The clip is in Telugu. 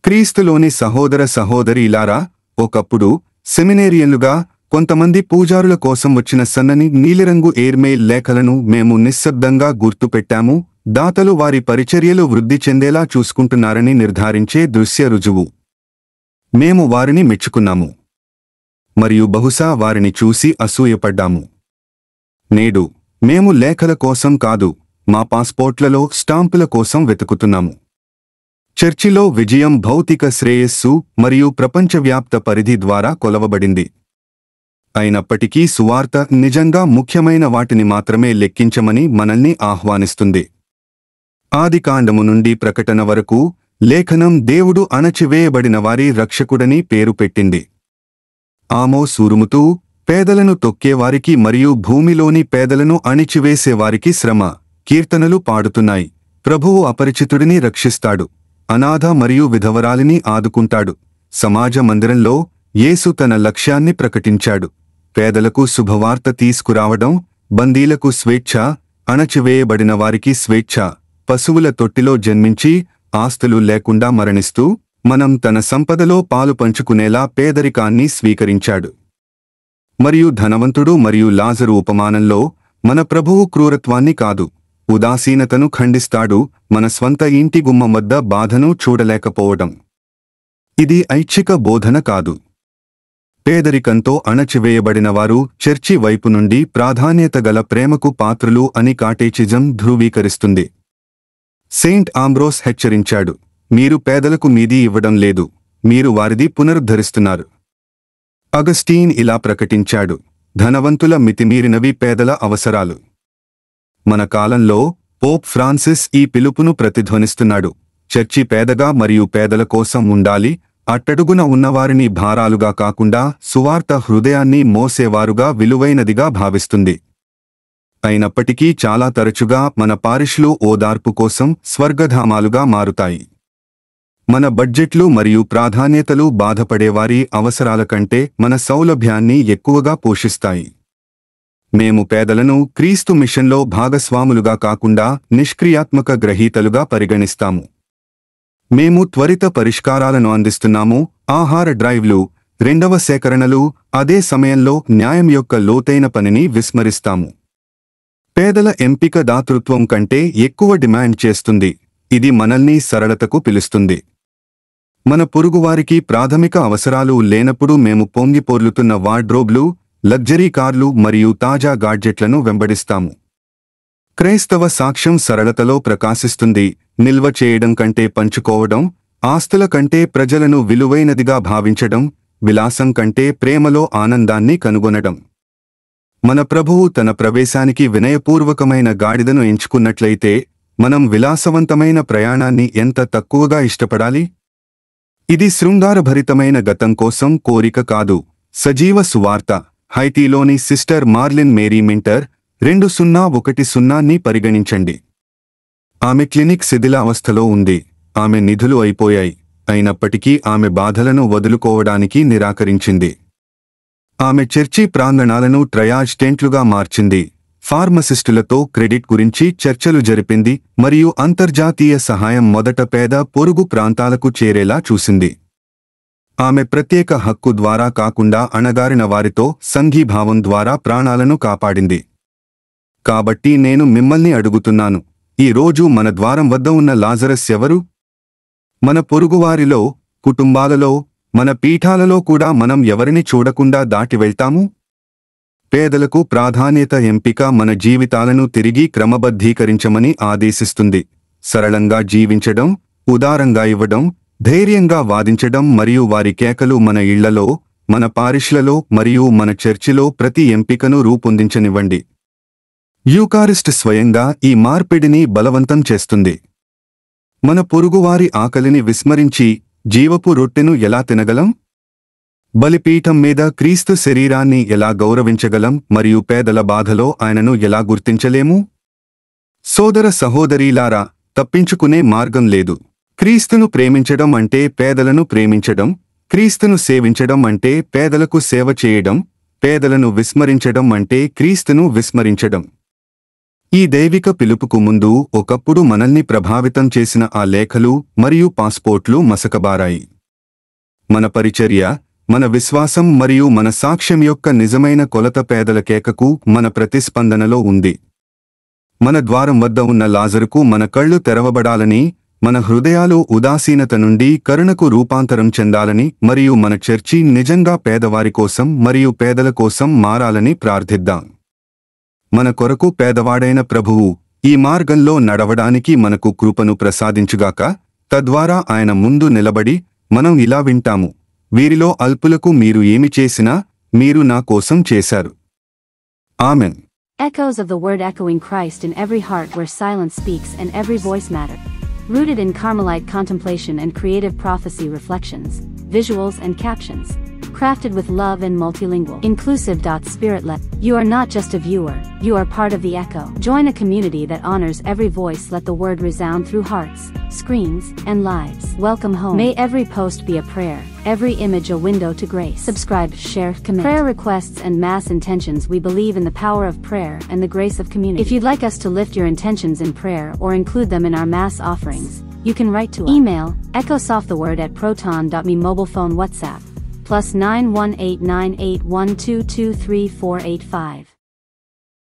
క్రీస్తులోని సహోదర సహోదరీలారా, ఒకప్పుడు సెమినేరియన్లుగా కొంతమంది పూజారుల కోసం వచ్చిన సన్నని నీలిరంగు ఎయిర్మెయిల్ లేఖలను మేము నిశ్శబ్దంగా గుర్తుపెట్టాము. దాతలు వారి పరిచర్యలు వృద్ధి చెందేలా చూసుకుంటున్నారని నిర్ధారించే దృశ్య రుజువు. మేము వారిని మెచ్చుకున్నాము మరియు బహుశా వారిని చూసి అసూయపడ్డాము. నేడు మేము లేఖల కోసం కాదు, మా పాస్పోర్ట్లలో స్టాంపుల కోసం వెతుకుతున్నాము. చర్చిలో విజయం భౌతిక శ్రేయస్సు మరియు ప్రపంచవ్యాప్త పరిధి ద్వారా కొలవబడింది. అయినప్పటికీ సువార్త నిజంగా ముఖ్యమైన వాటిని మాత్రమే లెక్కించమని మనల్ని ఆహ్వానిస్తుంది. ఆదికాండము నుండి ప్రకటన వరకు లేఖనం దేవుడు అణచివేయబడిన వారి రక్షకుడని పేరు పెట్టింది. ఆమోస్ ఉరుముతూ పేదలను తొక్కేవారికి మరియు భూమిలోని పేదలను అణిచివేసేవారికి శ్రమ కీర్తనలు పాడుతున్నాయి. ప్రభువు అపరిచితుడిని రక్షిస్తాడు, అనాథ మరియు విధవరాలిని ఆదుకుంటాడు. సమాజ మందిరంలో యేసు తన లక్ష్యాన్ని ప్రకటించాడు. పేదలకు శుభవార్త తీసుకురావడం, బందీలకు స్వేచ్ఛ, అణచివేయబడిన వారికి స్వేచ్ఛ. పశువుల తొట్టిలో జన్మించి ఆస్తులు లేకుండా మరణిస్తూ మనం తన సంపదలో పాలు పంచుకునేలా పేదరికాన్ని స్వీకరించాడు. మరియు ధనవంతుడు మరియు లాజరు ఉపమానంలో మన ప్రభువు క్రూరత్వాన్ని కాదు, ఉదాసీనతను ఖండిస్తాడు, మన స్వంత ఇంటి గుమ్మం వద్ద బాధను చూడలేకపోవడం. ఇది ఐచ్ఛిక బోధన కాదు. పేదరికంతో అణచివేయబడినవారు చర్చి వైపు నుండి ప్రాధాన్యత గల ప్రేమకు పాత్రులు అని కాటేచిజం ధృవీకరిస్తుంది. సెయింట్ ఆంబ్రోస్ హెచ్చరించాడు, మీరు పేదలకు మీది ఇవ్వడం లేదు, మీరు వారిది పునరుద్ధరిస్తున్నారు. అగస్టీన్ ఇలా ప్రకటించాడు, ధనవంతుల మితిమీరినవి పేదల అవసరాలు. మన కాలంలో పోప్ ఫ్రాన్సిస్ ఈ పిలుపును ప్రతిధ్వనిస్తున్నాడు. చర్చి పేదగా మరియు పేదల కోసం ఉండాలి, అట్టడుగున ఉన్నవారిని భారాలుగా కాకుండా సువార్త హృదయాన్ని మోసేవారుగా విలువైనదిగా భావిస్తుంది. అయినప్పటికీ చాలా తరచుగా మన పారిష్లు ఓదార్పు కోసం స్వర్గధామాలుగా మారుతాయి. మన బడ్జెట్లు మరియు ప్రాధాన్యతలు బాధపడేవారి అవసరాల కంటే మన సౌలభ్యాన్ని ఎక్కువగా పోషిస్తాయి. మేము పేదలను క్రీస్తు మిషన్లో భాగస్వాములుగా కాకుండా నిష్క్రియాత్మక గ్రహీతలుగా పరిగణిస్తాము. మేము త్వరిత పరిష్కారాలను అందిస్తున్నాము, ఆహార డ్రైవ్లు, రెండవ సేకరణలు, అదే సమయంలో న్యాయం యొక్క లోతైన పనిని విస్మరిస్తాము. పేదల ఎంపిక దాతృత్వం కంటే ఎక్కువ డిమాండ్ చేస్తుంది. ఇది మనల్ని సరళతకు పిలుస్తుంది. మన పొరుగువారికి ప్రాథమిక అవసరాలు లేనప్పుడు మేము పొంగిపోర్లుతున్న వార్డ్రోబ్లు, లగ్జరీ కార్లు మరియు తాజా గాడ్జెట్లను వెంబడిస్తాము. క్రైస్తవ సాక్ష్యం సరళతలో ప్రకాశిస్తుంది. నిల్వ చేయడం కంటే పంచుకోవడం, ఆస్తుల కంటే ప్రజలను విలువైనదిగా భావించడం, విలాసం కంటే ప్రేమలో ఆనందాన్ని కనుగొనడం. మన ప్రభువు తన ప్రవేశానికి వినయపూర్వకమైన గాడిదను ఎంచుకున్నట్లయితే మనం విలాసవంతమైన ప్రయాణాన్ని ఎంత తక్కువగా ఇష్టపడాలి? ఇది శృంగారభరితమైన గతం కోసం కోరిక కాదు, సజీవ సువార్త. హైతీలోని సిస్టర్ మార్లిన్ మేరీ మింటర్ 2010ని పరిగణించండి. ఆమె క్లినిక్ శిథిల అవస్థలో ఉంది. ఆమె నిధులు అయిపోయాయి. అయినప్పటికీ ఆమె బాధలను వదులుకోవడానికి నిరాకరించింది. ఆమె చర్చి ప్రాంగణాలను ట్రయాజ్ టెంట్లుగా మార్చింది, ఫార్మసిస్టులతో క్రెడిట్ గురించి చర్చలు జరిపింది మరియు అంతర్జాతీయ సహాయం మొదట పేద పొరుగు ప్రాంతాలకు చేరేలా చూసింది. ఆమె ప్రత్యేక హక్కు ద్వారా కాకుండా అణగారిన వారితో సంఘీభావం ద్వారా ప్రాణాలను కాపాడింది. కాబట్టి నేను మిమ్మల్ని అడుగుతున్నాను, ఈ రోజు మన ద్వారం వద్ద ఉన్న లాజరస్ ఎవరు? మన పొరుగువారిలో, కుటుంబాలలో, మన పీఠాలలో కూడా మనం ఎవరిని చూడకుండా దాటి వెళ్తాము? పేదలకు ప్రాధాన్యత ఎంపిక మన జీవితాలను తిరిగి క్రమబద్ధీకరించమని ఆదేశిస్తుంది. సరళంగా జీవించడం, ఉదారంగా ఇవ్వడం, ధైర్యంగా వాదించడం మరియు వారి కేకలు మన ఇళ్లలో, మన పారిష్లలో మరియు మన చర్చిలో ప్రతి ఎంపికను రూపొందించనివ్వండి. యూకారిస్ట్ స్వయంగా ఈ మార్పిడిని బలవంతం చేస్తుంది. మన పొరుగువారి ఆకలిని విస్మరించి జీవపు రొట్టెను ఎలా తినగలం? బలిపీఠం మీద క్రీస్తు శరీరాన్ని ఎలా గౌరవించగలం మరియు పేదల బాధలో ఆయనను ఎలా గుర్తించలేము? సోదర సహోదరీలారా, తప్పించుకునే మార్గం లేదు. క్రీస్తును ప్రేమించడం అంటే పేదలను ప్రేమించడం, క్రీస్తును సేవించడం అంటే పేదలకు సేవ చేయడం, పేదలను విస్మరించడం అంటే క్రీస్తును విస్మరించడం. ఈ దైవిక పిలుపుకు ముందు ఒకప్పుడు మనల్ని ప్రభావితం చేసిన ఆ లేఖలు మరియు పాస్పోర్ట్లు మసకబారాయి. మన పరిచర్య, మన విశ్వాసం మరియు మన సాక్ష్యం యొక్క నిజమైన కొలత పేదల కేకకు మన ప్రతిస్పందనలో ఉంది. మన ద్వారం వద్ద ఉన్న లాజరుకు మన కళ్ళు తెరవబడాలని, మన హృదయాలు ఉదాసీనత నుండి కరుణకు రూపాంతరం చెందాలని మరియు మన చర్చి నిజంగా పేదవారి కోసం మరియు పేదల కోసం మారాలని ప్రార్థిద్దాం. మన కొరకు పేదవాడైన ప్రభువు ఈ మార్గంలో నడవడానికి మనకు కృపను ప్రసాదించుగాక. తద్వారా ఆయన ముందు నిలబడి మనం ఇలా వింటాము: వీరిలో అల్పులకు మీరు ఏమి చేసినా మీరు నా కోసం చేశారు. Amen. Echoes of the word echoing Christ in every heart where silence speaks and every voice matter. Rooted in Carmelite contemplation and creative prophecy reflections, visuals and captions. Crafted with love and multilingual. Inclusive. Spirit-led. You are not just a viewer, you are part of the echo. Join a community that honors every voice. Let the word resound through hearts, screens, and lives. Welcome home. May every post be a prayer, every image a window to grace. Subscribe, share, commit. Prayer requests and mass intentions. We believe in the power of prayer and the grace of community. If you'd like us to lift your intentions in prayer or include them in our mass offerings, you can write to us. Email, echosofttheword@proton.me. Mobile phone WhatsApp, +918981223485.